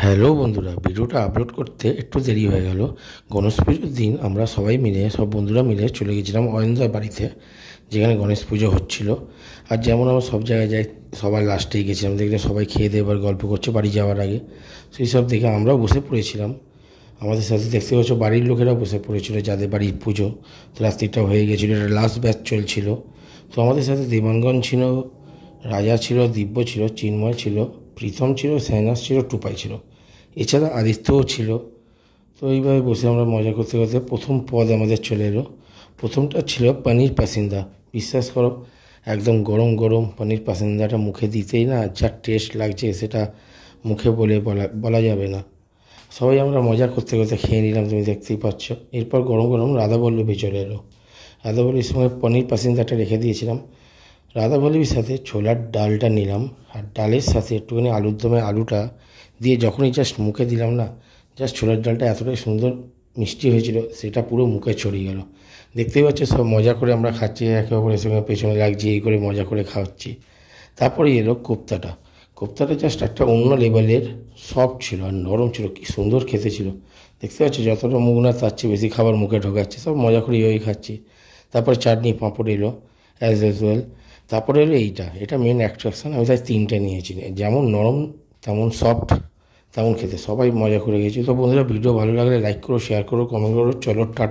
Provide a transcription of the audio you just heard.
Hello বন্ধুরা, ভিডিওটা upload করতে একটু দেরি হয়ে গেল। গণেশ পুজোর দিন আমরা সবাই মিলে, সব বন্ধুরা মিলে চলে গেছিলাম অয়নদার বাড়িতে, যেখানে গণেশ পুজো হচ্ছিল। আর যেমন আমরা সব জায়গায় যাই, সবার লাস্টেই গেছিলাম, দেখলে সবাই খেয়ে দিয়ে এবার গল্প করছে বাড়ি যাওয়ার আগে। সেই সব দেখে আমরাও বসে পড়েছিলাম। আমাদের সাথে দেখতে পাচ্ছ বাড়ির লোকেরাও বসে পড়েছিল, যাদের বাড়ির পুজো। তো রাত্রিটা হয়ে গেছিলো, এটা লাস্ট ব্যাচ চলছিল। তো আমাদের সাথে দেবাঙ্গন ছিল, রাজা ছিল, দিব্য ছিল, চিন্ময় ছিল, প্রীতম ছিল, সাইনাস ছিল, টুপাই ছিল, এছাড়া আদিত্যও ছিল। তো এইভাবে বসে আমরা মজা করতে করতে প্রথম পদ আমাদের চলে এলো। প্রথমটা ছিল পনির পাসিন্দা। বিশ্বাস করো, একদম গরম গরম পনির পাসিন্দাটা মুখে দিতেই না যা টেস্ট লাগছে, সেটা মুখে বলা যাবে না। সবাই আমরা মজা করতে করতে খেয়ে নিলাম, তুমি দেখতেই পাচ্ছ। এরপর গরম গরম রাধাবল্লভী চলে এলো। রাধাবল্লভীর সঙ্গে পনির পাসিন্দাটা রেখে দিয়েছিলাম। রাধাবল্লভীর সাথে ছোলার ডালটা নিলাম, আর ডালের সাথে একটুখানি আলুর দমে আলুটা দিয়ে যখনই জাস্ট মুখে দিলাম না, জাস্ট ছোলার ডালটা এতটাই সুন্দর মিষ্টি হয়েছিল, সেটা পুরো মুখে ছড়িয়ে গেল। দেখতেই পাচ্ছ, সব মজা করে আমরা খাচ্ছি, একে অপরের সঙ্গে পেছনে লাগছি, এই করে মজা করে খাওয়াচ্ছি। তারপরে এলো কোপ্তাটা। কোপ্তাটা জাস্ট একটা অন্য লেভেলের সফট ছিল আর নরম ছিল, কি সুন্দর খেতে ছিল। দেখতে পাচ্ছ, যতটা মুখ না তার চেয়ে বেশি খাবার মুখে ঢোকাচ্ছে, সব মজা করে এইভাবেই খাচ্ছি। তারপরে চাটনি পাঁপড় এলো অ্যাজ ইউজুয়াল। তারপরে এলো এটা মেন অ্যাট্রাকশন। আমি তাই 3টে নিয়েছি, যেমন নরম তেমন সফট তেমন খেতে, সবাই মজা করে গেছি। তো বন্ধুরা, ভিডিও ভালো লাগলে লাইক করো, শেয়ার করো, কমেন্ট করো। চলো টাটা।